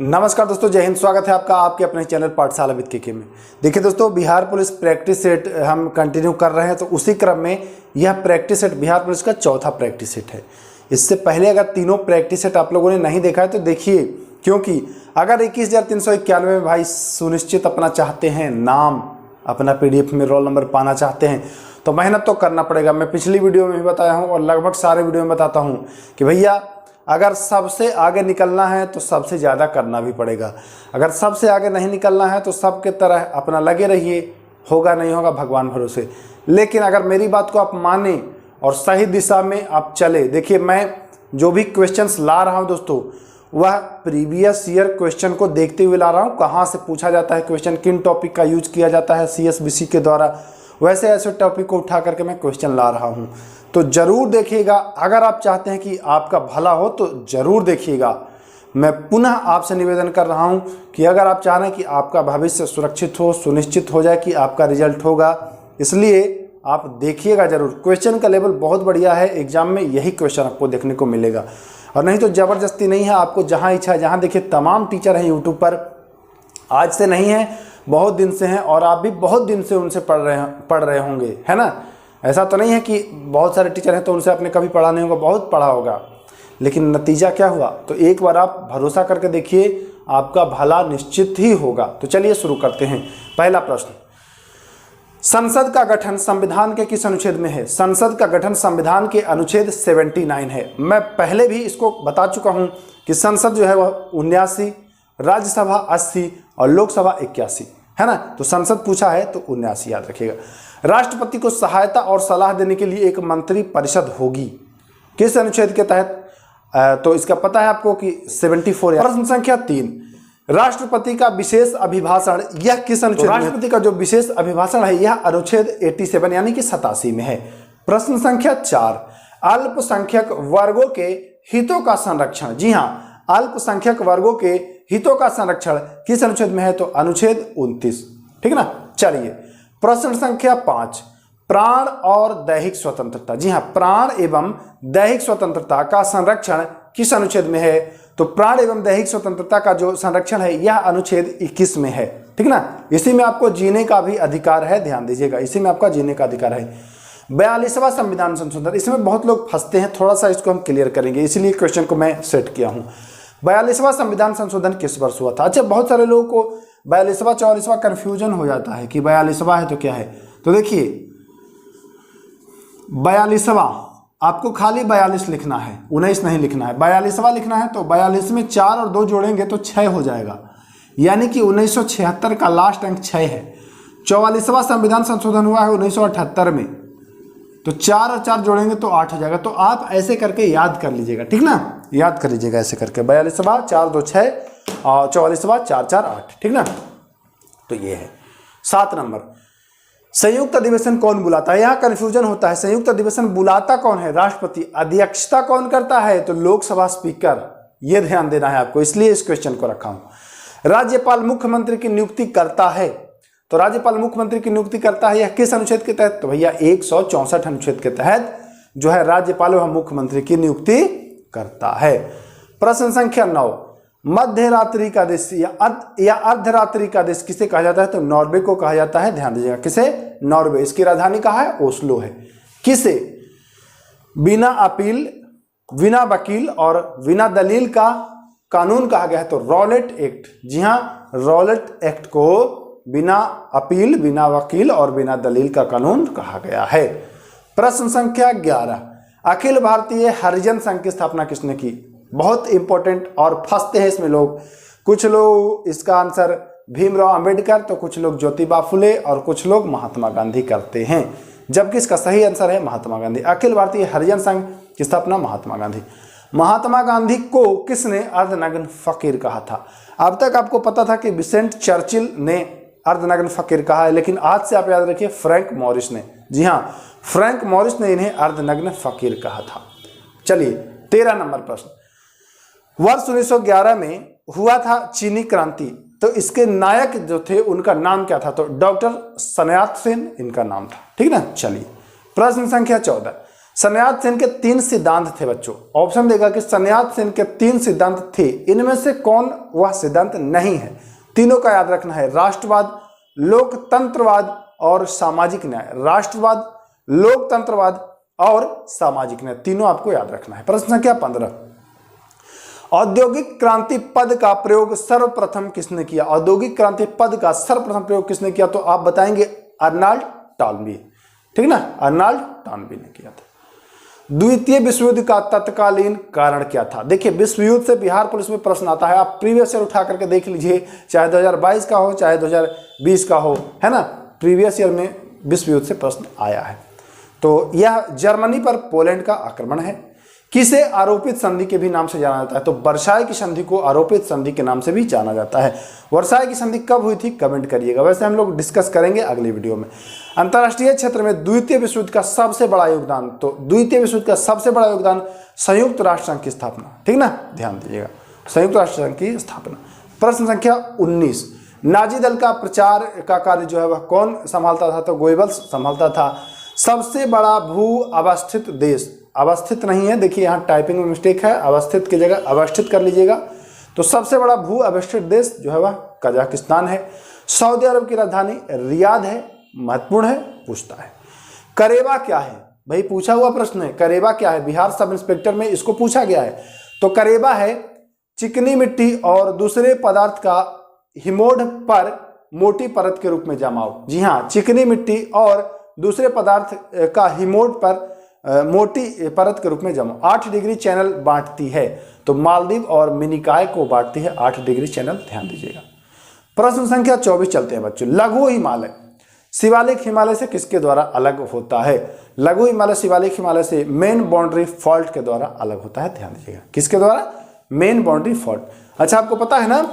नमस्कार दोस्तों, जय हिंद। स्वागत है आपका आपके अपने चैनल पाठशाला विद के में। देखिए दोस्तों, बिहार पुलिस प्रैक्टिस सेट हम कंटिन्यू कर रहे हैं, तो उसी क्रम में यह प्रैक्टिस सेट बिहार पुलिस का चौथा प्रैक्टिस सेट है। इससे पहले अगर तीनों प्रैक्टिस सेट आप लोगों ने नहीं देखा है तो देखिए, क्योंकि अगर 21,391 में भाई सुनिश्चित अपना चाहते हैं नाम, अपना PDF में रोल नंबर पाना चाहते हैं तो मेहनत तो करना पड़ेगा। मैं पिछली वीडियो में भी बताया हूँ और लगभग सारे वीडियो में बताता हूँ कि भैया अगर सबसे आगे निकलना है तो सबसे ज़्यादा करना भी पड़ेगा। अगर सबसे आगे नहीं निकलना है तो सबके तरह अपना लगे रहिए, होगा नहीं होगा भगवान भरोसे। लेकिन अगर मेरी बात को आप माने और सही दिशा में आप चले, देखिए मैं जो भी क्वेश्चंस ला रहा हूं दोस्तों, वह प्रीवियस ईयर क्वेश्चन को देखते हुए ला रहा हूं। कहाँ से पूछा जाता है क्वेश्चन, किन टॉपिक का यूज किया जाता है CSBC के द्वारा, वैसे ऐसे टॉपिक को उठा करके मैं क्वेश्चन ला रहा हूं। तो जरूर देखिएगा। अगर आप चाहते हैं कि आपका भला हो तो जरूर देखिएगा। मैं पुनः आपसे निवेदन कर रहा हूं कि अगर आप चाह रहे हैं कि आपका भविष्य सुरक्षित हो, सुनिश्चित हो जाए कि आपका रिजल्ट होगा, इसलिए आप देखिएगा जरूर। क्वेश्चन का लेवल बहुत बढ़िया है, एग्जाम में यही क्वेश्चन आपको देखने को मिलेगा। और नहीं तो ज़बरदस्ती नहीं है, आपको जहाँ इच्छा है, जहाँ देखिए तमाम टीचर हैं यूट्यूब पर, आज से नहीं है, बहुत दिन से हैं, और आप भी बहुत दिन से उनसे पढ़ रहे होंगे, है ना। ऐसा तो नहीं है कि बहुत सारे टीचर हैं तो उनसे आपने कभी पढ़ा नहीं होगा, बहुत पढ़ा होगा, लेकिन नतीजा क्या हुआ। तो एक बार आप भरोसा करके देखिए, आपका भला निश्चित ही होगा। तो चलिए शुरू करते हैं। पहला प्रश्न, संसद का गठन संविधान के किस अनुच्छेद में है? संसद का गठन संविधान के अनुच्छेद 79 है। मैं पहले भी इसको बता चुका हूं कि संसद जो है वह 79, राज्यसभा 80 और लोकसभा 81 है ना। तो संसद पूछा है तो 79 याद रखिएगा। राष्ट्रपति को सहायता और सलाह देने के लिए एक मंत्री परिषद होगी, किस अनुच्छेद के तहत? तो इसका पता है आपको कि 74। प्रश्न संख्या 3, राष्ट्रपति का विशेष अभिभाषण यह किस अनुच्छेद में? राष्ट्रपति का जो विशेष अभिभाषण है यह अनुच्छेद 87 यानी कि 87 में है। प्रश्न संख्या 4, अल्पसंख्यक वर्गों के हितों का संरक्षण, जी हाँ, अल्पसंख्यक वर्गों के हितों का संरक्षण किस अनुच्छेद में है? तो अनुच्छेद 29, ठीक ना। चलिए प्रश्न संख्या 5, प्राण और दैहिक स्वतंत्रता, जी हाँ, प्राण एवं दैहिक स्वतंत्रता का संरक्षण किस अनुच्छेद में है? तो प्राण एवं दैहिक स्वतंत्रता का जो संरक्षण है यह अनुच्छेद 21 में है, ठीक ना। इसी में आपको जीने का भी अधिकार है, ध्यान दीजिएगा, इसी में आपका जीने का अधिकार है। 42वां संविधान संशोधन, इसमें बहुत लोग फंसते हैं, थोड़ा सा इसको हम क्लियर करेंगे, इसीलिए क्वेश्चन को मैं सेट किया हूँ। 42वां संविधान संशोधन किस वर्ष हुआ था? अच्छा, बहुत सारे लोगों को 42वां 44वां कन्फ्यूजन हो जाता है कि 42वां है तो क्या है। तो देखिए 42वां आपको खाली 42 लिखना है, 19 नहीं लिखना है। 42वां लिखना है तो 42 में 4 और 2 जोड़ेंगे तो 6 हो जाएगा, यानी कि 1976 का लास्ट अंक 6 है। 44वां संविधान संशोधन हुआ है 1978 में, तो 4 और 4 जोड़ेंगे तो 8 हो जाएगा। तो आप ऐसे करके याद कर लीजिएगा, ठीक ना, याद कर लीजिएगा ऐसे करके। 42वां 4 2 6 और 44वां 4 4 8, ठीक ना। तो ये है। 7 नंबर, संयुक्त अधिवेशन कौन बुलाता है? यहाँ कंफ्यूजन होता है, संयुक्त अधिवेशन बुलाता कौन है? राष्ट्रपति। अध्यक्षता कौन करता है? तो लोकसभा स्पीकर। ये ध्यान देना है आपको, इसलिए इस क्वेश्चन को रखा हूं। राज्यपाल मुख्यमंत्री की नियुक्ति करता है, तो राज्यपाल मुख्यमंत्री की नियुक्ति करता है, यह किस अनुच्छेद के तहत? तो भैया 164 अनुच्छेद के तहत जो है राज्यपाल वह मुख्यमंत्री की नियुक्ति करता है। प्रश्न संख्या 9, मध्य रात्रि का देश या अर्धरात्रि का देश किसे कहा जाता है? तो नॉर्वे को कहा जाता है, ध्यान दीजिएगा। किसे? नॉर्वे। इसकी राजधानी कहाँ है? ओस्लो है। किसे? बिना अपील, बिना वकील और बिना दलील का कानून कहा गया है, तो रॉलेट एक्ट। जी हाँ, रॉलेट एक्ट को बिना अपील, बिना वकील और बिना दलील का कानून कहा गया है। प्रश्न संख्या 11, अखिल भारतीय हरिजन संघ की स्थापना किसने की? बहुत इंपॉर्टेंट, और फंसते हैं इसमें लोग। कुछ लोग इसका आंसर भीमराव अंबेडकर, तो कुछ लोग ज्योतिबा फुले और कुछ लोग महात्मा गांधी करते हैं, जबकि इसका सही आंसर है महात्मा गांधी। अखिल भारतीय हरिजन संघ की स्थापना महात्मा गांधी। महात्मा गांधी को किसने अर्धनग्न फकीर कहा था? अब तक आपको पता था कि विंसेंट चर्चिल ने अर्धनग्न फकीर कहा है, लेकिन आज से आप याद रखिए फ्रैंक मॉरिस ने, जी हाँ, फ्रैंक मॉरिस ने इन्हें अर्धनग्न फकीर कहा था। चलिए 13 नंबर प्रश्न, वर्ष 1911 में हुआ था चीनी क्रांति, तो इसके नायक जो थे उनका नाम क्या था? तो डॉक्टर सनयात सेन इनका नाम था, ठीक ना। चलिए प्रश्न संख्या 14, सन्यात सेन के 3 सिद्धांत थे बच्चों। ऑप्शन देगा कि सन्यात सेन के 3 सिद्धांत थे, इनमें से कौन वह सिद्धांत नहीं है। तीनों का याद रखना है, राष्ट्रवाद, लोकतंत्रवाद और सामाजिक न्याय। राष्ट्रवाद, लोकतंत्रवाद और सामाजिक न्याय, तीनों आपको याद रखना है। प्रश्न संख्या 15, औद्योगिक क्रांति पद का प्रयोग सर्वप्रथम किसने किया? औद्योगिक क्रांति पद का सर्वप्रथम प्रयोग किसने किया? तो आप बताएंगे अर्नाल्ड टॉनबी, ठीक ना, अर्नाल्ड टॉनबी ने किया था। द्वितीय विश्व युद्ध का तत्कालीन कारण क्या था? देखिए, विश्व युद्ध से बिहार पुलिस में प्रश्न आता है, आप प्रीवियस ईयर उठा करके देख लीजिए, चाहे 2022 का हो चाहे 2020 का हो, है ना, प्रीवियस ईयर में विश्व युद्ध से प्रश्न आया है। तो यह जर्मनी पर पोलैंड का आक्रमण है। किसे आरोपित संधि के भी नाम से जाना जाता है? तो वर्साई की संधि को आरोपित संधि के नाम से भी जाना जाता है। वर्साई की संधि कब हुई थी कमेंट करिएगा, वैसे हम लोग डिस्कस करेंगे अगली वीडियो में। अंतर्राष्ट्रीय क्षेत्र में द्वितीय विश्व युद्ध का सबसे बड़ा योगदान, तो द्वितीय विश्व युद्ध का सबसे बड़ा योगदान संयुक्त राष्ट्र संघ की स्थापना, ठीक ना, ध्यान दीजिएगा, संयुक्त राष्ट्र संघ की स्थापना। प्रश्न संख्या 19, नाजी दल का प्रचार का कार्य जो है वह कौन संभालता था? तो गोएबल्स संभालता था। सबसे बड़ा भू अवस्थित देश, अवस्थित नहीं है, देखिए यहाँ टाइपिंग में मिस्टेक है, अवस्थित की जगह अवस्थित कर लीजिएगा। तो सबसे बड़ा भू अवस्थित देश जो है वह कजाकिस्तान है। सऊदी अरब की राजधानी रियाद है, महत्वपूर्ण है, पूछता है। करेबा क्या है? भाई पूछा हुआ प्रश्न है, करेबा क्या है? बिहार सब इंस्पेक्टर में इसको पूछा गया है। तो करेबा है चिकनी मिट्टी और दूसरे पदार्थ का हिमोड पर मोटी परत के रूप में जमाव। जी हाँ, चिकनी मिट्टी और दूसरे पदार्थ का हिमोड पर मोटी परत के रूप में जमा। 8 डिग्री चैनल बांटती है, तो मालदीव और मिनिकॉय को बांटती है 8 डिग्री चैनल, ध्यान दीजिएगा। प्रश्न संख्या 24 चलते हैं बच्चों। लघु हिमालय शिवालिक हिमालय से किसके द्वारा अलग होता है? लघु हिमालय शिवालिक हिमालय से मेन बाउंड्री फॉल्ट के द्वारा अलग होता है, ध्यान दीजिएगा। किसके द्वारा? Main boundary fault. अच्छा, आपको पता है ना,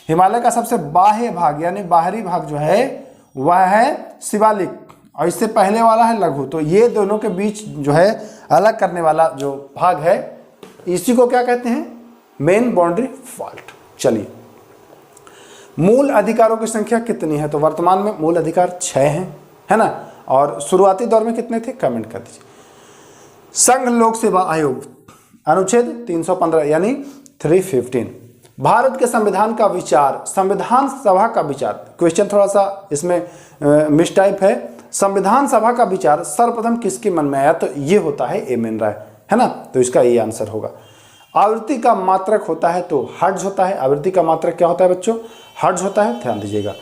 हिमालय का सबसे बाह्य भाग यानी बाहरी भाग जो है वह है शिवालिक और इससे पहले वाला है लघु। तो ये दोनों के बीच जो है अलग करने वाला जो भाग है, इसी को क्या कहते हैं? Main boundary fault. चलिए, मूल अधिकारों की संख्या कितनी है? तो वर्तमान में मूल अधिकार 6 हैं, है ना, और शुरुआती दौर में कितने थे कमेंट कर दीजिए। संघ लोक सेवा आयोग अनुच्छेद 315 यानी 315। भारत के संविधान का विचार, संविधान सभा का विचार, क्वेश्चन थोड़ा सा इसमें मिसटाइप है। संविधान सभा का विचार सर्वप्रथम किसके मन में आया? तो ये होता है एम.एन. राय, है ना, तो इसका ये आंसर होगा। आवृत्ति का मात्रक होता है तो हर्ट्ज होता है। आवृत्ति का मात्रक क्या होता है बच्चों? हर्ट्ज होता है, ध्यान दीजिएगा।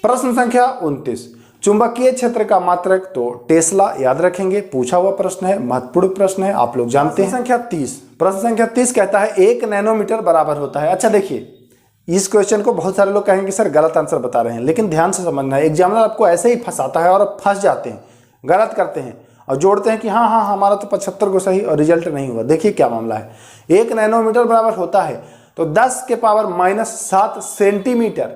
प्रश्न संख्या 29, चुंबकीय क्षेत्र का मात्रक तो टेस्ला, याद रखेंगे, पूछा हुआ प्रश्न है, महत्वपूर्ण प्रश्न है, आप लोग जानते हैं। प्रश्न संख्या 30 कहता है 1 नैनोमीटर बराबर होता है। अच्छा देखिए, इस क्वेश्चन को बहुत सारे लोग कहेंगे कि सर गलत आंसर बता रहे हैं, लेकिन ध्यान से समझना है, एग्जामिनर आपको ऐसे ही फंसाता है और आप फंस जाते हैं, गलत करते हैं और जोड़ते हैं कि हाँ हाँ हमारा तो 75 को सही और रिजल्ट नहीं हुआ। देखिए क्या मामला है, 1 नैनोमीटर बराबर होता है तो 10 के पावर -7 सेंटीमीटर।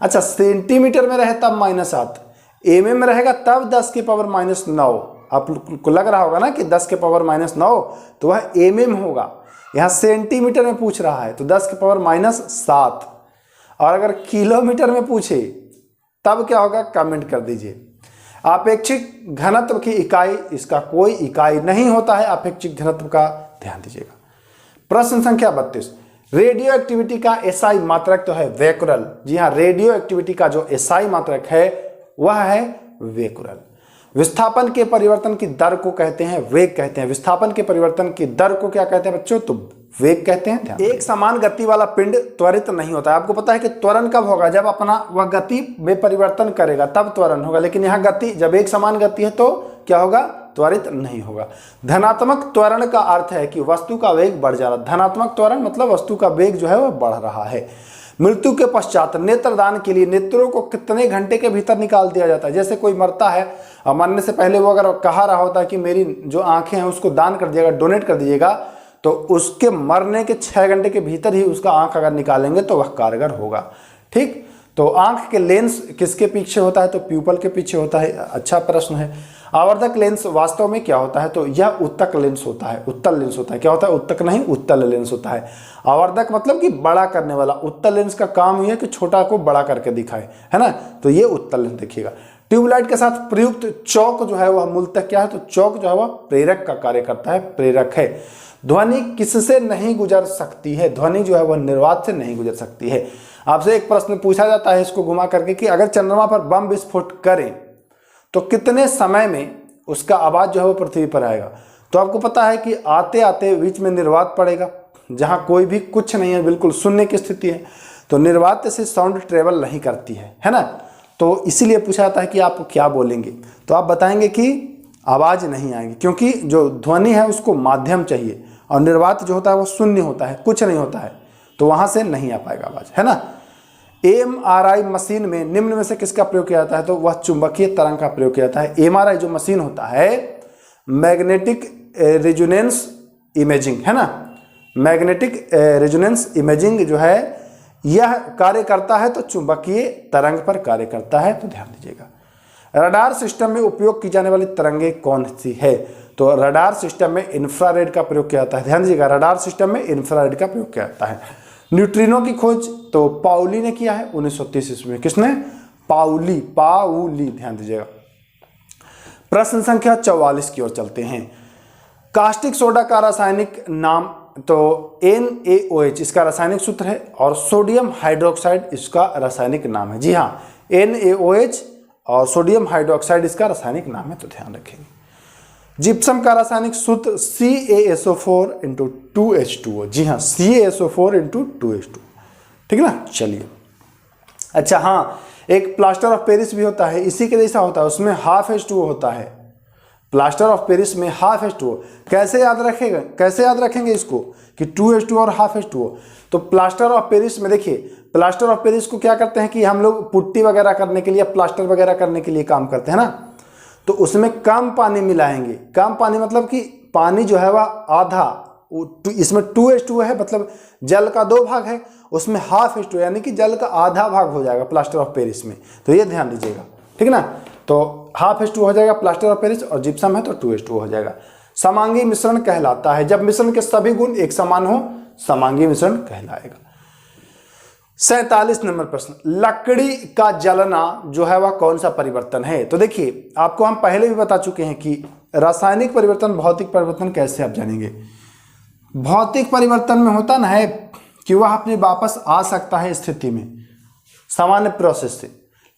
अच्छा, सेंटीमीटर में रहे तब -7, mm में रहेगा तब 10 के पावर -9। आपको लग रहा होगा ना कि 10 के पावर -9 तो वह mm होगा, यहाँ सेंटीमीटर में पूछ रहा है तो 10 के पावर -7। और अगर किलोमीटर में पूछे तब क्या होगा कमेंट कर दीजिए। आपेक्षिक घनत्व की इकाई, इसका कोई इकाई नहीं होता है आपेक्षिक घनत्व का, ध्यान दीजिएगा। प्रश्न संख्या 32, रेडियो एक्टिविटी का एसआई मात्रक तो है वेकुरल। जी हाँ, रेडियो एक्टिविटी का जो एसआई मात्रक है वह है वेकुरल। विस्थापन के परिवर्तन की दर को कहते हैं वेग कहते हैं। विस्थापन के परिवर्तन की दर को क्या कहते हैं बच्चों? तो वेग कहते हैं। एक समान गति वाला पिंड त्वरित नहीं होता है। आपको पता है कि त्वरण कब होगा? जब अपना वह गति में परिवर्तन करेगा तब त्वरण होगा, लेकिन यहाँ गति जब एक समान गति है तो क्या होगा? त्वरित नहीं होगा। धनात्मक त्वरण का अर्थ है कि वस्तु का वेग बढ़ जा रहा है। धनात्मक त्वरण मतलब वस्तु का वेग जो है वह बढ़ रहा है। मृत्यु के पश्चात नेत्रदान के लिए नेत्रों को कितने घंटे के भीतर निकाल दिया जाता है? जैसे कोई मरता है और मरने से पहले वो अगर कहा रहा होता है कि मेरी जो आंखें हैं उसको दान कर दीजिएगा, डोनेट कर दीजिएगा, तो उसके मरने के 6 घंटे के भीतर ही उसका आंख अगर निकालेंगे तो वह कारगर होगा। ठीक, तो आंख के लेंस किसके पीछे होता है? तो प्यूपल के पीछे होता है। अच्छा प्रश्न है। आवर्धक लेंस वास्तव में क्या होता है? तो यह उत्तक लेंस होता है, उत्तल लेंस होता है। क्या होता है? उत्तक नहीं, उत्तल लेंस होता है। आवर्धक मतलब कि बड़ा करने वाला। उत्तल लेंस का काम यह है कि छोटा को बड़ा करके दिखाए, है ना, तो ये उत्तल लेंस देखिएगा। ट्यूबलाइट के साथ प्रयुक्त चौक जो है वह मूलतः क्या है, तो चौक जो है वह प्रेरक का कार्य करता है, प्रेरक है। ध्वनि किससे नहीं गुजर सकती है, ध्वनि जो है वह निर्वात से नहीं गुजर सकती है। आपसे एक प्रश्न पूछा जाता है इसको घुमा करके कि अगर चंद्रमा पर बम विस्फोट करें तो कितने समय में उसका आवाज जो है वो पृथ्वी पर आएगा। तो आपको पता है कि आते आते बीच में निर्वात पड़ेगा, जहां कोई भी कुछ नहीं है, बिल्कुल शून्य की स्थिति है, तो निर्वात से साउंड ट्रेवल नहीं करती है ना। तो इसीलिए पूछा जाता है कि आप क्या बोलेंगे, तो आप बताएंगे कि आवाज नहीं आएगी, क्योंकि जो ध्वनि है उसको माध्यम चाहिए और निर्वात जो होता है वो शून्य होता है, कुछ नहीं होता है, तो वहां से नहीं आ पाएगा आवाज, है ना। एमआरआई मशीन में निम्न में से किसका प्रयोग किया जाता है, तो वह चुंबकीय तरंग का प्रयोग किया जाता है। एमआरआई जो मशीन होता है, मैग्नेटिक रेजोनेंस इमेजिंग, है ना, मैग्नेटिक रेजोनेंस इमेजिंग जो है यह कार्य करता है तो चुंबकीय तरंग पर कार्य करता है, तो ध्यान दीजिएगा। रडार सिस्टम में उपयोग की जाने वाली तरंगे कौन सी है, तो रडार सिस्टम में इंफ्रारेड का प्रयोग किया जाता है, ध्यान दीजिएगा, रडार सिस्टम में इंफ्रारेड का प्रयोग किया जाता है। न्यूट्रिनो की खोज तो पाउली ने किया है 1930 ईस्वी में, किसने, पाउली, पाउली, ध्यान दीजिएगा। प्रश्न संख्या 44 की ओर चलते हैं। कास्टिक सोडा का रासायनिक नाम, तो NaOH इसका रासायनिक सूत्र है और सोडियम हाइड्रोक्साइड इसका रासायनिक नाम है। जी हाँ, NaOH और सोडियम हाइड्रोक्साइड इसका रासायनिक नाम है, तो ध्यान रखेंगे। जिप्सम का रासायनिक सूत्र CaSO4 × 2H2O। जी हाँ, CaSO4 × 2H2O, ठीक है ना। चलिए, अच्छा हाँ, एक प्लास्टर ऑफ पेरिस भी होता है, इसी के जैसा होता है, उसमें ½ होता है। प्लास्टर ऑफ पेरिस में ½ कैसे याद रखेगा, कैसे याद रखेंगे इसको कि 2H2 और ½ तो प्लास्टर ऑफ पेरिस में देखिए, प्लास्टर ऑफ पेरिस को क्या करते हैं कि हम लोग पुट्टी वगैरह करने के लिए, प्लास्टर वगैरह करने के लिए काम करते हैं ना, तो उसमें कम पानी मिलाएंगे। कम पानी मतलब कि पानी जो है वह आधा, इसमें 2H2 है, मतलब जल का 2 भाग है, उसमें ½ यानी कि जल का आधा भाग हो जाएगा प्लास्टर ऑफ पेरिस में, तो ये ध्यान दीजिएगा, ठीक है ना। तो ½ हो जाएगा प्लास्टर ऑफ पेरिस और जिप्सम है तो 2H2 हो जाएगा। समांगी मिश्रण कहलाता है जब मिश्रण के सभी गुण एक समान हो, समांगी मिश्रण कहलाएगा। 47 नंबर प्रश्न, लकड़ी का जलना जो है वह कौन सा परिवर्तन है। तो देखिए, आपको हम पहले भी बता चुके हैं कि रासायनिक परिवर्तन, भौतिक परिवर्तन कैसे आप जानेंगे। भौतिक परिवर्तन में होता ना है कि वह अपने वापस आ सकता है स्थिति में सामान्य प्रोसेस से,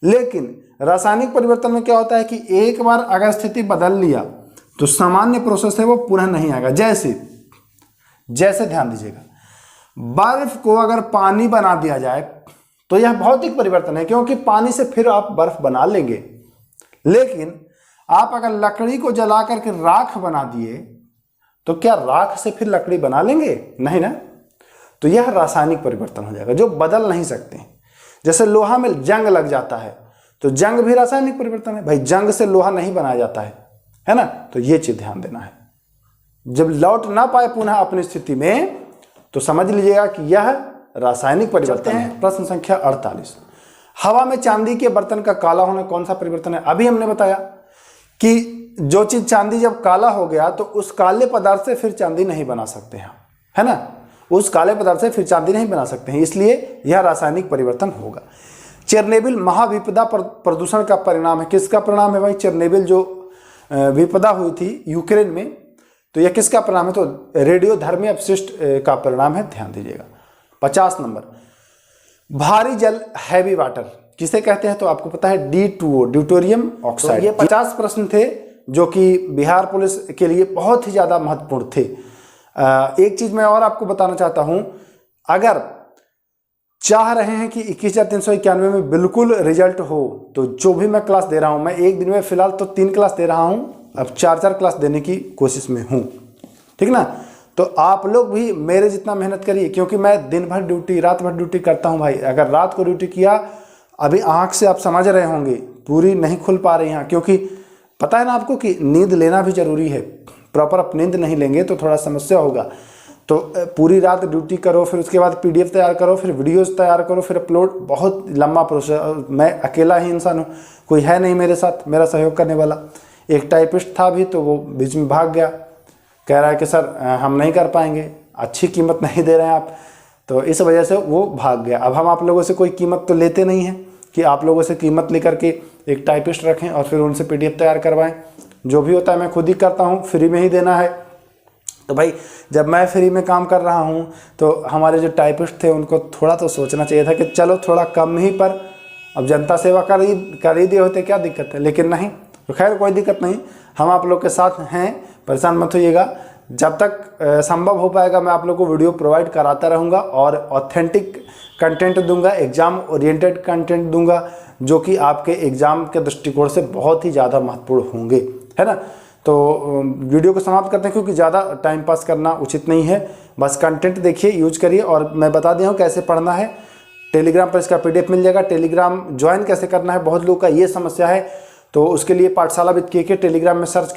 लेकिन रासायनिक परिवर्तन में क्या होता है कि एक बार अगर स्थिति बदल लिया तो सामान्य प्रोसेस है वो पुनः नहीं आएगा। जैसे ध्यान दीजिएगा, बर्फ को अगर पानी बना दिया जाए तो यह भौतिक परिवर्तन है, क्योंकि पानी से फिर आप बर्फ बना लेंगे, लेकिन आप अगर लकड़ी को जला करके राख बना दिए तो क्या राख से फिर लकड़ी बना लेंगे, नहीं ना। तो यह रासायनिक परिवर्तन हो जाएगा जो बदल नहीं सकते। जैसे लोहा में जंग लग जाता है तो जंग भी रासायनिक परिवर्तन है भाई, जंग से लोहा नहीं बनाया जाता है ना। तो ये चीज ध्यान देना है, जब लौट ना पाए पुनः अपनी स्थिति में तो समझ लीजिएगा कि यह रासायनिक परिवर्तन है। प्रश्न संख्या 48, हवा में चांदी के बर्तन का काला होना कौन सा परिवर्तन है। अभी हमने बताया कि जो चीज चांदी जब काला हो गया तो उस काले पदार्थ से फिर चांदी नहीं बना सकते हैं, है ना, उस काले पदार्थ से फिर चांदी नहीं बना सकते हैं, इसलिए यह रासायनिक परिवर्तन होगा। चेरनोबिल महाविपदा प्रदूषण का परिणाम है, किसका परिणाम है भाई, चेरनोबिल जो विपदा हुई थी यूक्रेन में, तो यह किसका परिणाम है, तो रेडियोधर्मी अपशिष्ट का परिणाम है, ध्यान दीजिएगा। 50 नंबर, भारी जल हैवी वाटर किसे कहते हैं, तो आपको पता है D2O, ड्यूटेरियम ऑक्साइड। तो ये 50 प्रश्न थे जो कि बिहार पुलिस के लिए बहुत ही ज़्यादा महत्वपूर्ण थे। एक चीज़ मैं और आपको बताना चाहता हूँ, अगर चाह रहे हैं कि 21,391 में बिल्कुल रिजल्ट हो तो जो भी मैं क्लास दे रहा हूँ, मैं एक दिन में फिलहाल तो 3 क्लास दे रहा हूँ, अब 4 क्लास देने की कोशिश में हूँ, ठीक ना। तो आप लोग भी मेरे जितना मेहनत करिए, क्योंकि मैं दिन भर ड्यूटी, रात भर ड्यूटी करता हूँ भाई। अगर रात को ड्यूटी किया, अभी आँख से आप समझ रहे होंगे पूरी नहीं खुल पा रही हैं, क्योंकि पता है ना आपको कि नींद लेना भी जरूरी है। प्रॉपर आप नींद नहीं लेंगे तो थोड़ा समस्या होगा। तो पूरी रात ड्यूटी करो, फिर उसके बाद PDF तैयार करो, फिर वीडियोस तैयार करो, फिर अपलोड, बहुत लंबा प्रोसेस। मैं अकेला ही इंसान हूँ, कोई है नहीं मेरे साथ मेरा सहयोग करने वाला। एक टाइपिस्ट था भी तो वो बीच में भाग गया, कह रहा है कि सर हम नहीं कर पाएंगे, अच्छी कीमत नहीं दे रहे हैं आप, तो इस वजह से वो भाग गया। अब हम आप लोगों से कोई कीमत तो लेते नहीं हैं कि आप लोगों से कीमत लेकर के एक टाइपिस्ट रखें और फिर उनसे PDF तैयार करवाएं। जो भी होता है मैं खुद ही करता हूँ, फ्री में ही देना है। तो भाई जब मैं फ्री में काम कर रहा हूँ तो हमारे जो टाइपिस्ट थे उनको थोड़ा तो सोचना चाहिए था कि चलो थोड़ा कम ही पर, अब जनता सेवा कर ही दिए होते, क्या दिक्कत है, लेकिन नहीं। तो खैर कोई दिक्कत नहीं, हम आप लोग के साथ हैं, परेशान मत होइएगा। जब तक संभव हो पाएगा मैं आप लोग को वीडियो प्रोवाइड कराता रहूँगा और ऑथेंटिक कंटेंट दूंगा, एग्ज़ाम ओरिएंटेड कंटेंट दूंगा, जो कि आपके एग्ज़ाम के दृष्टिकोण से बहुत ही ज़्यादा महत्वपूर्ण होंगे, है ना। तो वीडियो को समाप्त करते हैं क्योंकि ज़्यादा टाइम पास करना उचित नहीं है। बस कंटेंट देखिए, यूज करिए। और मैं बता दिया हूँ कैसे पढ़ना है, टेलीग्राम पर इसका PDF मिल जाएगा। टेलीग्राम ज्वाइन कैसे करना है, बहुत लोगों का ये समस्या है, तो उसके लिए पाठशाला विद के टेलीग्राम में सर्च करिए।